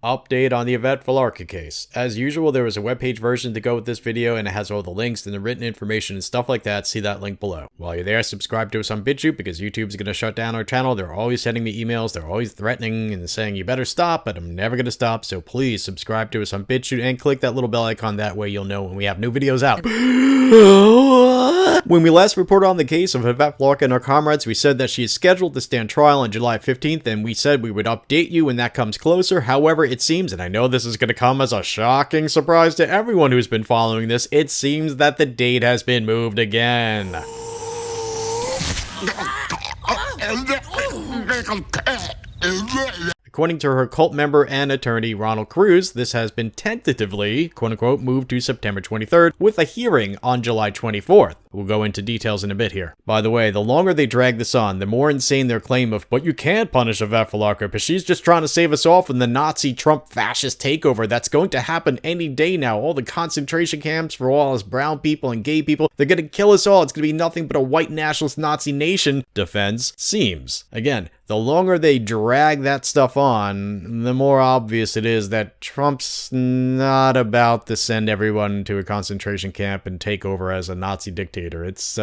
Update on the Yvette Villarca case. As usual, there was a webpage version to go with this video, and it has all the links and the written information and stuff like that. See that link below. While you're there, subscribe to us on BitChute because YouTube's going to shut down our channel. They're always sending me emails. They're always threatening and saying, you better stop, but I'm never going to stop. So please subscribe to us on BitChute and click that little bell icon. That way you'll know when we have new videos out. When we last reported on the case of Yvette Villarca and our comrades, we said that she is scheduled to stand trial on July 15th, and we said we would update you when that comes closer. However, it seems, and I know this is going to come as a shocking surprise to everyone who's been following this, it seems that the date has been moved again. According to her cult member and attorney Ronald Cruz, this has been tentatively, quote-unquote, moved to September 23rd with a hearing on July 24th. We'll go into details in a bit here. By the way, the longer they drag this on, the more insane their claim of, but you can't punish Yvette Villarca because she's just trying to save us all from the Nazi Trump fascist takeover that's going to happen any day now. All the concentration camps for all us brown people and gay people, they're going to kill us all. It's going to be nothing but a white nationalist Nazi nation defense seems. Again, the longer they drag that stuff on, the more obvious it is that Trump's not about to send everyone to a concentration camp and take over as a Nazi dictator. It's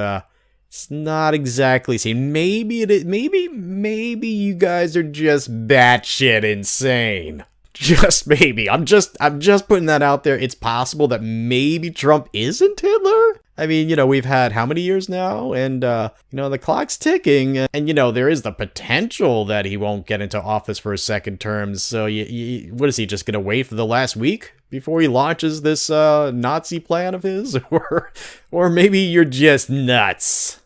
not exactly seen. Maybe it is. Maybe you guys are just batshit insane. Just maybe. I'm just putting that out there. It's possible that maybe Trump isn't Hitler. I mean, we've had how many years now? And, the clock's ticking. And, there is the potential that he won't get into office for a second term. So, what is he, just going to wait for the last week before he launches this Nazi plan of his? Or maybe you're just nuts.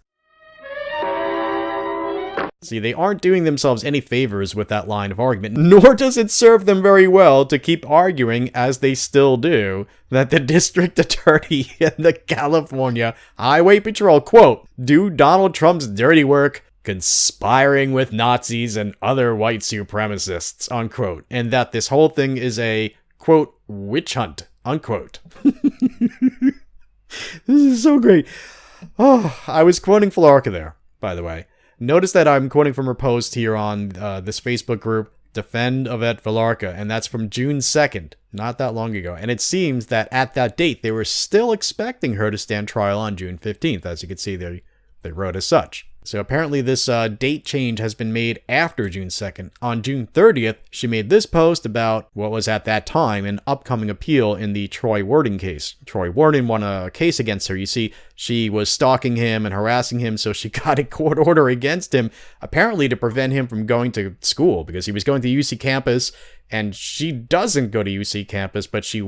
See, they aren't doing themselves any favors with that line of argument, nor does it serve them very well to keep arguing, as they still do, that the district attorney in the California Highway Patrol, quote, do Donald Trump's dirty work conspiring with Nazis and other white supremacists, unquote, and that this whole thing is a, quote, witch hunt, unquote. This is so great. Oh, I was quoting Villarca there, by the way. Notice that I'm quoting from her post here on this Facebook group, Defend Yvette Villarca, and that's from June 2nd, not that long ago. And it seems that at that date, they were still expecting her to stand trial on June 15th. As you can see, they wrote as such. So apparently this date change has been made after June 2nd. On June 30th, she made this post about what was at that time an upcoming appeal in the Troy Warden case. Troy Warden won a case against her. You see, she was stalking him and harassing him, so she got a court order against him, apparently to prevent him from going to school, because he was going to UC campus, and she doesn't go to UC campus, but she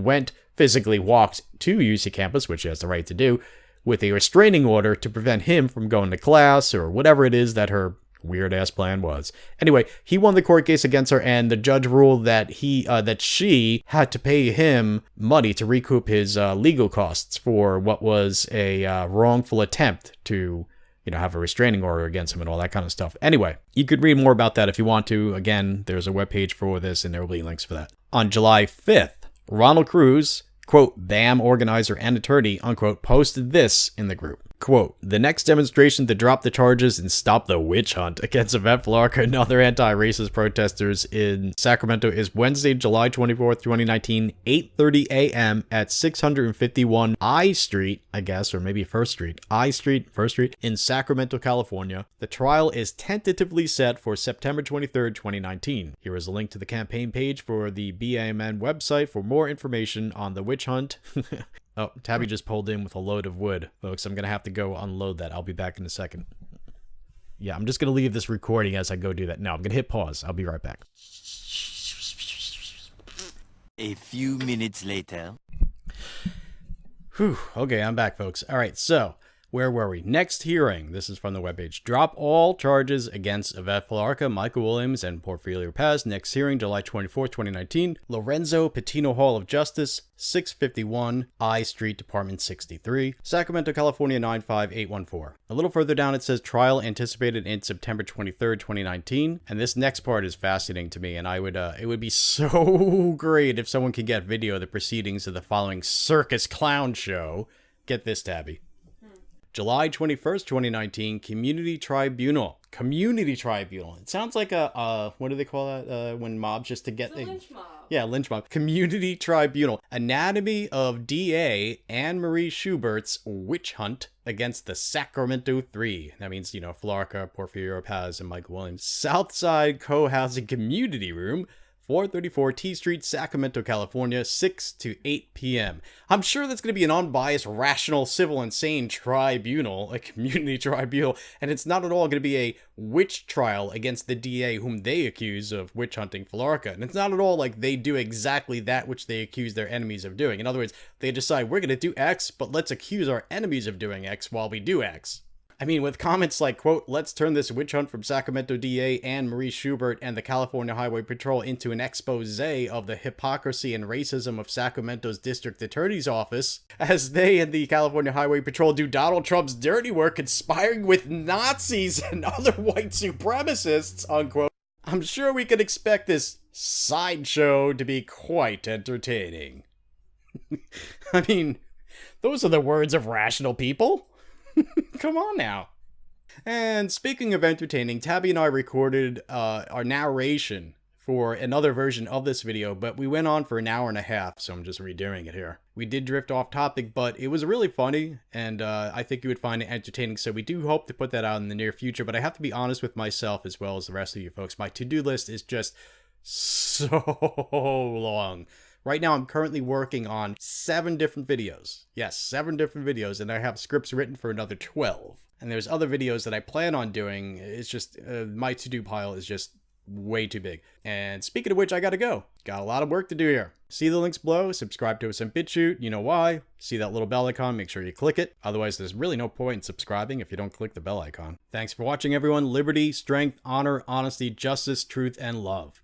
physically walked to UC campus, which she has the right to do, with a restraining order to prevent him from going to class or whatever it is that her weird-ass plan was. Anyway, he won the court case against her, and the judge ruled that she had to pay him money to recoup his legal costs for what was a wrongful attempt to, have a restraining order against him and all that kind of stuff. Anyway, you could read more about that if you want to. Again, there's a webpage for this, and there will be links for that. On July 5th, Ronald Cruz, quote, BAM organizer and attorney, unquote, posted this in the group. Quote, the next demonstration to drop the charges and stop the witch hunt against Yvette Villarca and other anti-racist protesters in Sacramento is Wednesday, July 24th, 2019, 8:30 a.m. at 651 I Street, I guess, or maybe First Street, First Street, in Sacramento, California. The trial is tentatively set for September 23rd, 2019. Here is a link to the campaign page for the BAMN website for more information on the witch hunt. Oh, Tabby just pulled in with a load of wood, folks. I'm going to have to go unload that. I'll be back in a second. Yeah, I'm just going to leave this recording as I go do that. No, I'm going to hit pause. I'll be right back. A few minutes later. Whew. Okay, I'm back, folks. All right, so where were we? Next hearing. This is from the webpage. Drop all charges against Yvette Villarca, Michael Williams, and Porfirio Paz. Next hearing, July 24, 2019. Lorenzo Patino Hall of Justice, 651 I Street, Department 63, Sacramento, California, 95814. A little further down, it says trial anticipated in September 23rd, 2019. And this next part is fascinating to me. And it would be so great if someone could get video of the proceedings of the following circus clown show. Get this, Tabby. July 21st, 2019, Community Tribunal. Community Tribunal. It sounds like what do they call that when mobs just to get... It's a lynch mob. Yeah, lynch mob. Community Tribunal. Anatomy of DA Anne-Marie Schubert's witch hunt against the Sacramento Three. That means, Flarka, Porfirio Paz, and Michael Williams. Southside Co-Housing Community Room, 434 T Street, Sacramento, California, 6 to 8 p.m. I'm sure that's going to be an unbiased, rational, civil, and sane tribunal, a community tribunal, and it's not at all going to be a witch trial against the DA whom they accuse of witch hunting Flarka. And it's not at all like they do exactly that which they accuse their enemies of doing. In other words, they decide we're going to do X, but let's accuse our enemies of doing X while we do X. I mean, with comments like, quote, let's turn this witch hunt from Sacramento DA Anne-Marie Schubert and the California Highway Patrol into an expose of the hypocrisy and racism of Sacramento's district attorney's office, as they and the California Highway Patrol do Donald Trump's dirty work conspiring with Nazis and other white supremacists, unquote. I'm sure we can expect this sideshow to be quite entertaining. I mean, those are the words of rational people. Come on now. And speaking of entertaining, Tabby and I recorded our narration for another version of this video, but we went on for an hour and a half, so I'm just redoing it here. We did drift off topic, but it was really funny, and I think you would find it entertaining, so we do hope to put that out in the near future, but I have to be honest with myself as well as the rest of you folks. My to-do list is just so long. Right now, I'm currently working on 7 different videos. Yes, 7 different videos, and I have scripts written for another 12. And there's other videos that I plan on doing. It's just, my to-do pile is just way too big. And speaking of which, I gotta go. Got a lot of work to do here. See the links below, subscribe to us on BitChute, you know why. See that little bell icon, make sure you click it. Otherwise, there's really no point in subscribing if you don't click the bell icon. Thanks for watching, everyone. Liberty, strength, honor, honesty, justice, truth, and love.